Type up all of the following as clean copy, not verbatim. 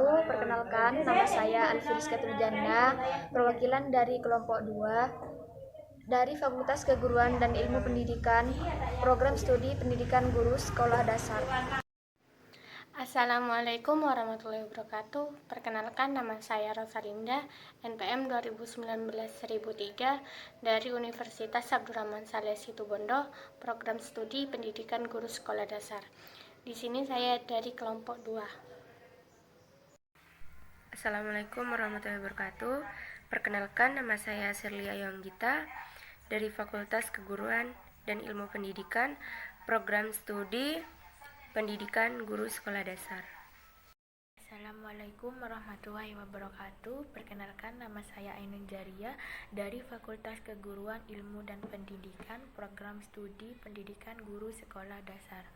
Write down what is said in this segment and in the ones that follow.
wabarakatuh. Perkenalkan, nama saya Alfiris Katurjanda, perwakilan dari kelompok 2 dari Fakultas Keguruan dan Ilmu Pendidikan, Program Studi Pendidikan Guru Sekolah Dasar. Assalamualaikum warahmatullahi wabarakatuh. Perkenalkan, nama saya Rosalinda, NPM 2019-1003 dari Universitas Abdurrahman Saleh Situbondo, Program Studi Pendidikan Guru Sekolah Dasar. Di sini saya dari kelompok 2. Assalamualaikum warahmatullahi wabarakatuh. Perkenalkan, nama saya Sirlia Yonggita dari Fakultas Keguruan dan Ilmu Pendidikan, Program Studi Pendidikan Guru Sekolah Dasar. Assalamualaikum warahmatullahi wabarakatuh. Perkenalkan, nama saya Ainun Jaria dari Fakultas Keguruan Ilmu dan Pendidikan, Program Studi Pendidikan Guru Sekolah Dasar.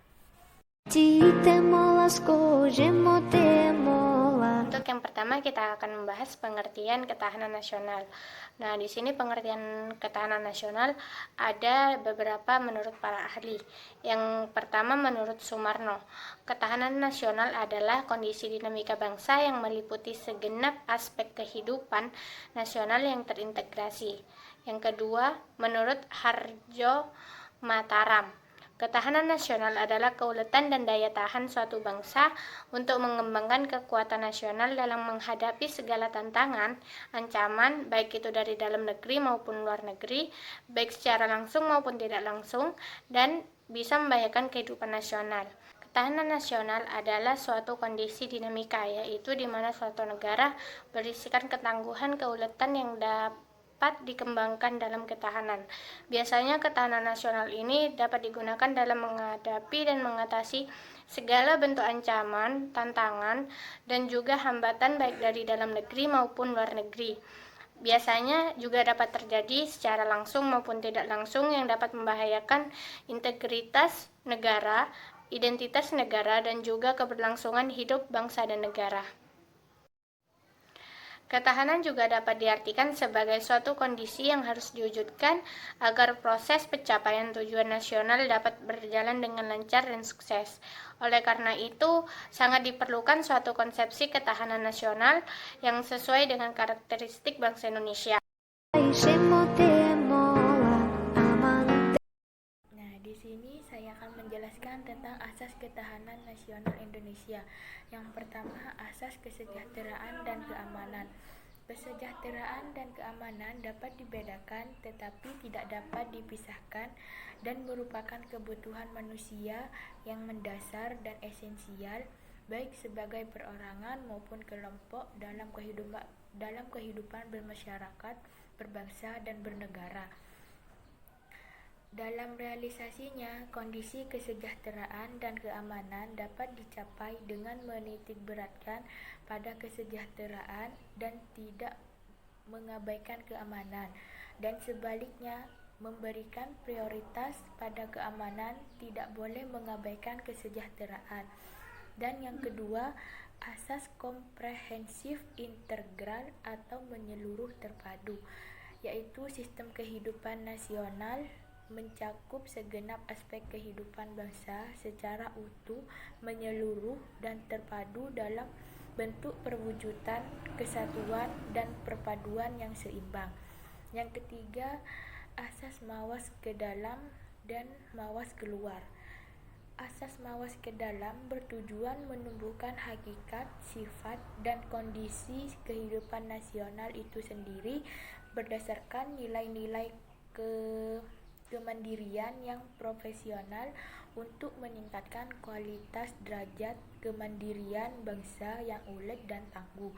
Untuk yang pertama, kita akan membahas pengertian ketahanan nasional. Nah, di sini pengertian ketahanan nasional ada beberapa menurut para ahli. Yang pertama, menurut Sumarno, ketahanan nasional adalah kondisi dinamika bangsa yang meliputi segenap aspek kehidupan nasional yang terintegrasi. Yang kedua, menurut Harjo Mataram, ketahanan nasional adalah keuletan dan daya tahan suatu bangsa untuk mengembangkan kekuatan nasional dalam menghadapi segala tantangan, ancaman, baik itu dari dalam negeri maupun luar negeri, baik secara langsung maupun tidak langsung, dan bisa membahayakan kehidupan nasional. Ketahanan nasional adalah suatu kondisi dinamika, yaitu di mana suatu negara berisikan ketangguhan keuletan yang dapat dikembangkan dalam ketahanan. Biasanya ketahanan nasional ini dapat digunakan dalam menghadapi dan mengatasi segala bentuk ancaman, tantangan, dan juga hambatan baik dari dalam negeri maupun luar negeri. Biasanya juga dapat terjadi secara langsung maupun tidak langsung yang dapat membahayakan integritas negara, identitas negara, dan juga keberlangsungan hidup bangsa dan negara. Ketahanan juga dapat diartikan sebagai suatu kondisi yang harus diwujudkan agar proses pencapaian tujuan nasional dapat berjalan dengan lancar dan sukses. Oleh karena itu, sangat diperlukan suatu konsepsi ketahanan nasional yang sesuai dengan karakteristik bangsa Indonesia. Di sini saya akan menjelaskan tentang asas ketahanan nasional Indonesia. Yang pertama, asas kesejahteraan dan keamanan. Kesejahteraan dan keamanan dapat dibedakan tetapi tidak dapat dipisahkan dan merupakan kebutuhan manusia yang mendasar dan esensial baik sebagai perorangan maupun kelompok dalam kehidupan bermasyarakat, berbangsa dan bernegara. Dalam realisasinya, kondisi kesejahteraan dan keamanan dapat dicapai dengan menitikberatkan pada kesejahteraan dan tidak mengabaikan keamanan, dan sebaliknya, memberikan prioritas pada keamanan tidak boleh mengabaikan kesejahteraan. Dan yang kedua, asas komprehensif integral atau menyeluruh terpadu, yaitu sistem kehidupan nasional mencakup segenap aspek kehidupan bangsa secara utuh, menyeluruh, dan terpadu dalam bentuk perwujudan kesatuan dan perpaduan yang seimbang. Yang ketiga, asas mawas ke dalam dan mawas keluar. Asas mawas ke dalam bertujuan menumbuhkan hakikat, sifat, dan kondisi kehidupan nasional itu sendiri berdasarkan nilai-nilai kemandirian yang profesional untuk meningkatkan kualitas derajat kemandirian bangsa yang ulet dan tangguh.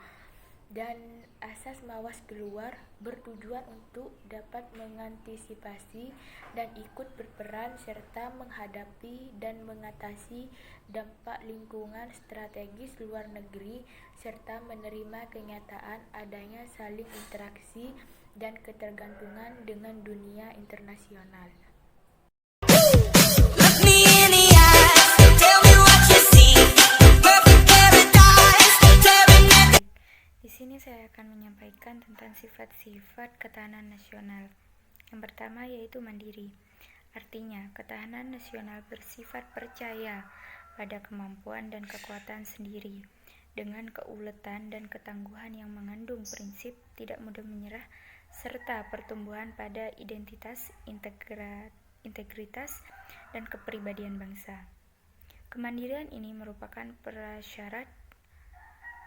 Dan asas mawas keluar bertujuan untuk dapat mengantisipasi dan ikut berperan serta menghadapi dan mengatasi dampak lingkungan strategis luar negeri serta menerima kenyataan adanya saling interaksi dan ketergantungan dengan dunia internasional. Di sini saya akan menyampaikan tentang sifat-sifat ketahanan nasional. Yang pertama yaitu mandiri. Artinya, ketahanan nasional bersifat percaya pada kemampuan dan kekuatan sendiri. dengan keuletan dan ketangguhan yang mengandung prinsip tidak mudah menyerah serta pertumbuhan pada identitas, integritas, dan kepribadian bangsa. Kemandirian ini merupakan prasyarat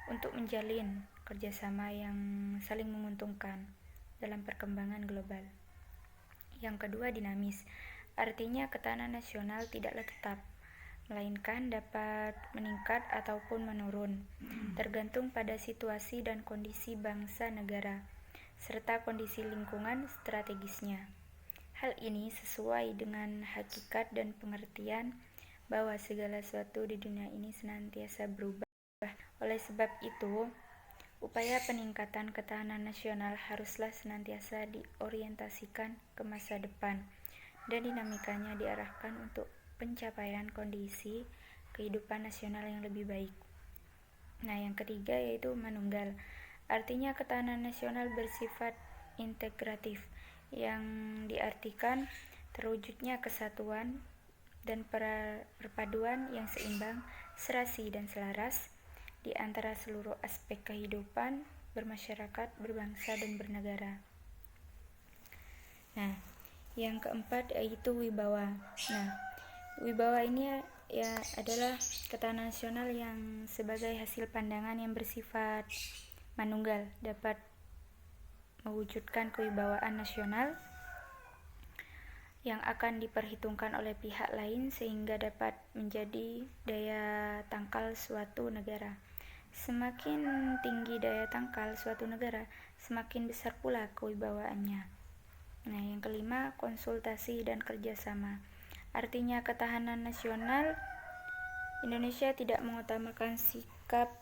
untuk menjalin kerjasama yang saling menguntungkan dalam perkembangan global. Yang kedua, dinamis. Artinya ketahanan nasional tidaklah tetap, melainkan dapat meningkat ataupun menurun, tergantung pada situasi dan kondisi bangsa negara, serta kondisi lingkungan strategisnya. Hal ini sesuai dengan hakikat dan pengertian bahwa segala sesuatu di dunia ini senantiasa berubah. Oleh sebab itu, upaya peningkatan ketahanan nasional haruslah senantiasa diorientasikan ke masa depan dan dinamikanya diarahkan untuk pencapaian kondisi kehidupan nasional yang lebih baik. Nah, yang ketiga yaitu manunggal. Artinya ketahanan nasional bersifat integratif, yang diartikan terwujudnya kesatuan dan perpaduan yang seimbang, serasi dan selaras di antara seluruh aspek kehidupan bermasyarakat, berbangsa, dan bernegara. Nah, yang keempat yaitu wibawa. Nah, wibawa ini adalah ketahanan nasional yang sebagai hasil pandangan yang bersifat manunggal dapat mewujudkan kewibawaan nasional yang akan diperhitungkan oleh pihak lain sehingga dapat menjadi daya tangkal suatu negara. Semakin tinggi daya tangkal suatu negara, semakin besar pula kewibawaannya. Nah, yang kelima, konsultasi dan kerjasama. Artinya ketahanan nasional Indonesia tidak mengutamakan sikap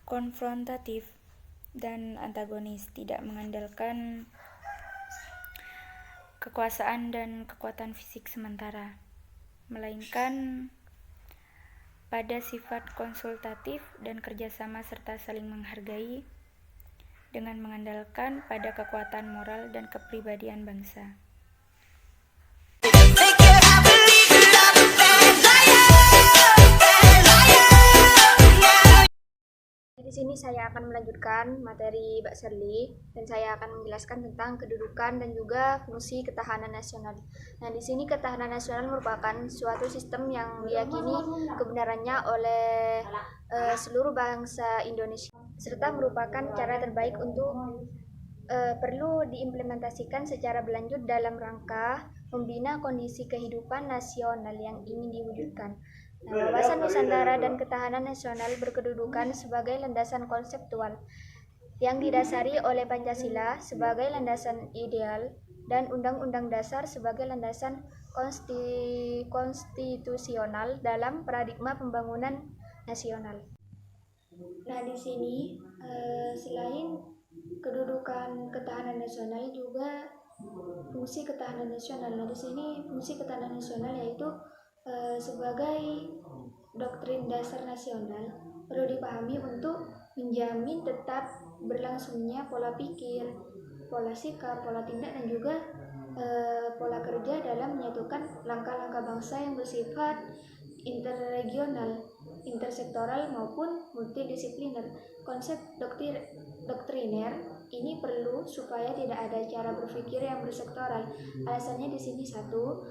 konfrontatif dan antagonis, tidak mengandalkan kekuasaan dan kekuatan fisik sementara, melainkan pada sifat konsultatif dan kerjasama serta saling menghargai dengan mengandalkan pada kekuatan moral dan kepribadian bangsa. Di sini saya akan melanjutkan materi Mbak Serli dan saya akan menjelaskan tentang kedudukan dan juga fungsi ketahanan nasional. Nah, di sini ketahanan nasional merupakan suatu sistem yang diyakini kebenarannya oleh seluruh bangsa Indonesia serta merupakan cara terbaik untuk perlu diimplementasikan secara berlanjut dalam rangka membina kondisi kehidupan nasional yang ingin diwujudkan. Nah, wawasan Nusantara dan ketahanan nasional berkedudukan sebagai landasan konseptual yang didasari oleh Pancasila sebagai landasan ideal dan Undang-Undang Dasar sebagai landasan konstitusional dalam paradigma pembangunan nasional. Nah, di sini selain kedudukan ketahanan nasional juga fungsi ketahanan nasional. Nah, di sini fungsi ketahanan nasional yaitu sebagai doktrin dasar nasional perlu dipahami untuk menjamin tetap berlangsungnya pola pikir, pola sikap, pola tindak dan juga pola kerja dalam menyatukan langkah-langkah bangsa yang bersifat interregional, intersektoral maupun multidisipliner. Konsep doktriner ini perlu supaya tidak ada cara berpikir yang bersektoral. Alasannya di sini satu,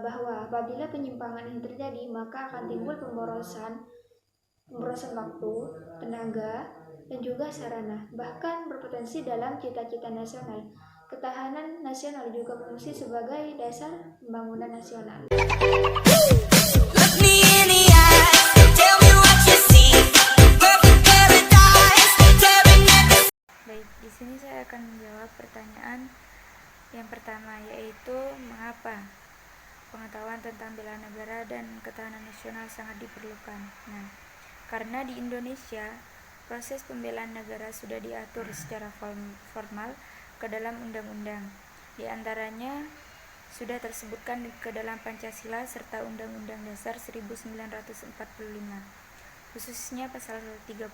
bahwa apabila penyimpangan ini terjadi maka akan timbul pemborosan waktu, tenaga, dan juga sarana, bahkan berpotensi dalam cita-cita nasional. Ketahanan nasional juga berfungsi sebagai dasar pembangunan nasional. Baik, di sini saya akan menjawab pertanyaan yang pertama, yaitu mengapa pengetahuan tentang bela negara dan ketahanan nasional sangat diperlukan. Nah, karena di Indonesia proses pembelaan negara sudah diatur secara formal ke dalam undang-undang. Di antaranya sudah tersebutkan ke dalam Pancasila serta Undang-Undang Dasar 1945, khususnya pasal 30.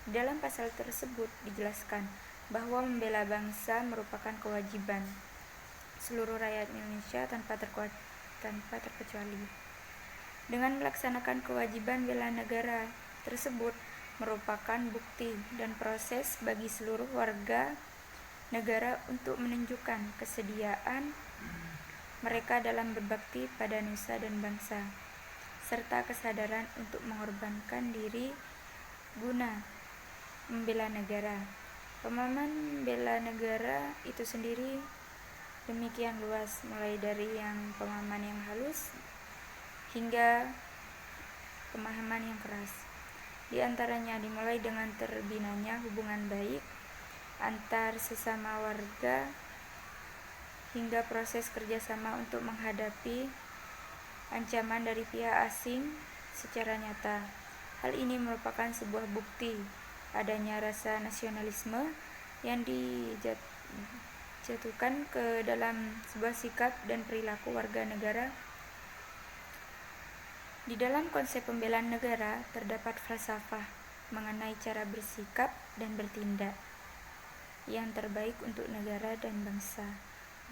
Di dalam pasal tersebut dijelaskan bahwa membela bangsa merupakan kewajiban seluruh rakyat Indonesia tanpa terkecuali. Dengan melaksanakan kewajiban bela negara tersebut merupakan bukti dan proses bagi seluruh warga negara untuk menunjukkan kesediaan mereka dalam berbakti pada nusa dan bangsa, serta kesadaran untuk mengorbankan diri guna membela negara. Pemahaman bela negara itu sendiri demikian luas, mulai dari yang pemahaman yang halus hingga pemahaman yang keras. Di antaranya dimulai dengan terbinanya hubungan baik antar sesama warga hingga proses kerjasama untuk menghadapi ancaman dari pihak asing secara nyata. Hal ini merupakan sebuah bukti adanya rasa nasionalisme yang dijatuhkan ke dalam sebuah sikap dan perilaku warga negara. Di dalam konsep pembelaan negara terdapat falsafah mengenai cara bersikap dan bertindak yang terbaik untuk negara dan bangsa.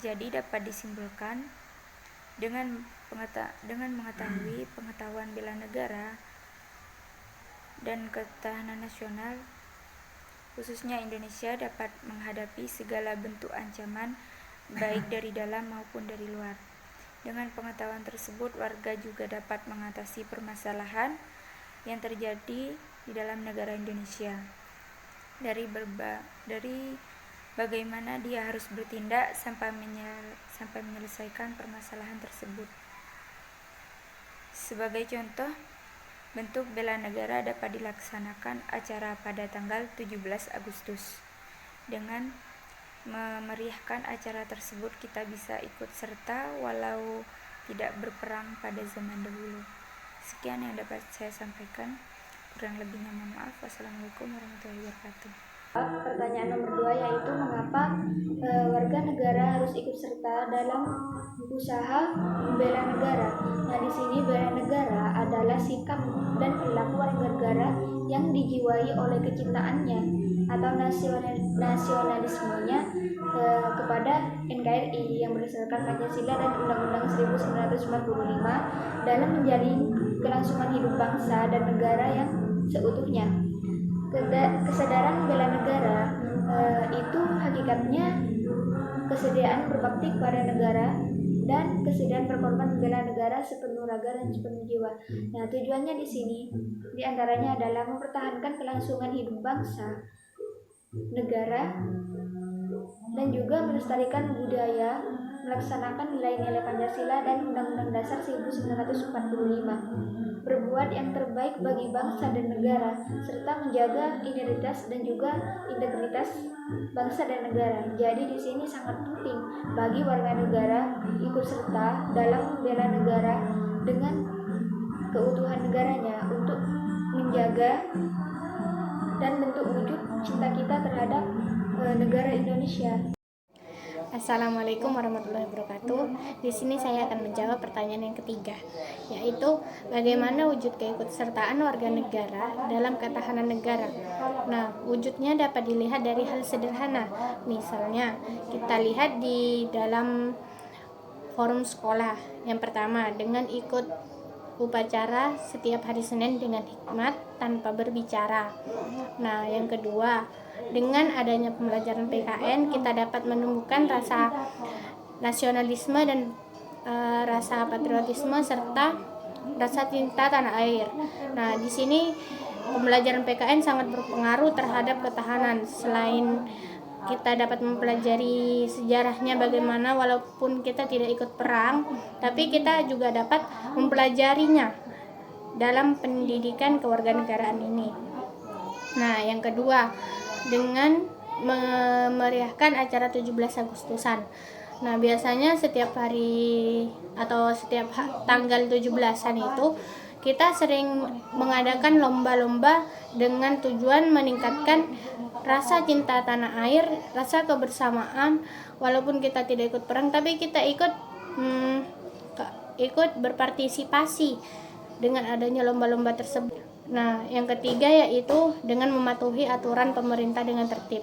Jadi dapat disimpulkan dengan mengetahui pengetahuan bela negara dan ketahanan nasional, khususnya Indonesia dapat menghadapi segala bentuk ancaman baik dari dalam maupun dari luar. Dengan pengetahuan tersebut, warga juga dapat mengatasi permasalahan yang terjadi di dalam negara Indonesia. Dari bagaimana dia harus bertindak sampai menyelesaikan permasalahan tersebut. Sebagai contoh, bentuk bela negara dapat dilaksanakan acara pada tanggal 17 Agustus. Dengan memeriahkan acara tersebut, kita bisa ikut serta walau tidak berperang pada zaman dahulu. Sekian yang dapat saya sampaikan. Kurang lebihnya mohon maaf. Wassalamualaikum warahmatullahi wabarakatuh. Pertanyaan nomor 2 yaitu mengapa warga negara harus ikut serta dalam usaha membela negara. Nah, di sini bela negara adalah sikap dan perilaku warga negara yang dijiwai oleh kecintaannya atau nasionalismenya kepada NKRI yang berdasarkan Pancasila dan Undang-Undang 1945 dalam menjalin kelangsungan hidup bangsa dan negara yang seutuhnya. Kesadaran bela negara itu hakikatnya kesediaan berbakti kepada negara dan kesediaan berkorban membela negara sepenuh raga dan sepenuh jiwa. Nah, tujuannya di sini diantaranya adalah mempertahankan kelangsungan hidup bangsa, negara, dan juga melestarikan budaya, melaksanakan nilai-nilai Pancasila dan Undang-Undang Dasar 1945. Berbuat yang terbaik bagi bangsa dan negara, serta menjaga identitas dan juga integritas bangsa dan negara. Jadi di sini sangat penting bagi warga negara ikut serta dalam membela negara dengan keutuhan negaranya untuk menjaga dan bentuk wujud cinta kita terhadap negara Indonesia. Assalamualaikum warahmatullahi wabarakatuh. Di sini saya akan menjawab pertanyaan yang ketiga, yaitu bagaimana wujud keikutsertaan warga negara dalam ketahanan negara. Nah, wujudnya dapat dilihat dari hal sederhana. Misalnya, kita lihat di dalam forum sekolah. Yang pertama, dengan ikut upacara setiap hari Senin dengan hikmat tanpa berbicara. Nah, yang kedua, dengan adanya pembelajaran PKN kita dapat menumbuhkan rasa nasionalisme dan rasa patriotisme serta rasa cinta tanah air. Nah, di sini pembelajaran PKN sangat berpengaruh terhadap ketahanan. Selain kita dapat mempelajari sejarahnya bagaimana walaupun kita tidak ikut perang, tapi kita juga dapat mempelajarinya dalam pendidikan kewarganegaraan ini. Nah, yang kedua, dengan memeriahkan acara 17 Agustusan. Nah, biasanya setiap hari atau setiap tanggal 17-an itu kita sering mengadakan lomba-lomba dengan tujuan meningkatkan rasa cinta tanah air, rasa kebersamaan. Walaupun kita tidak ikut perang, tapi kita ikut berpartisipasi dengan adanya lomba-lomba tersebut. Nah, yang ketiga yaitu dengan mematuhi aturan pemerintah dengan tertib.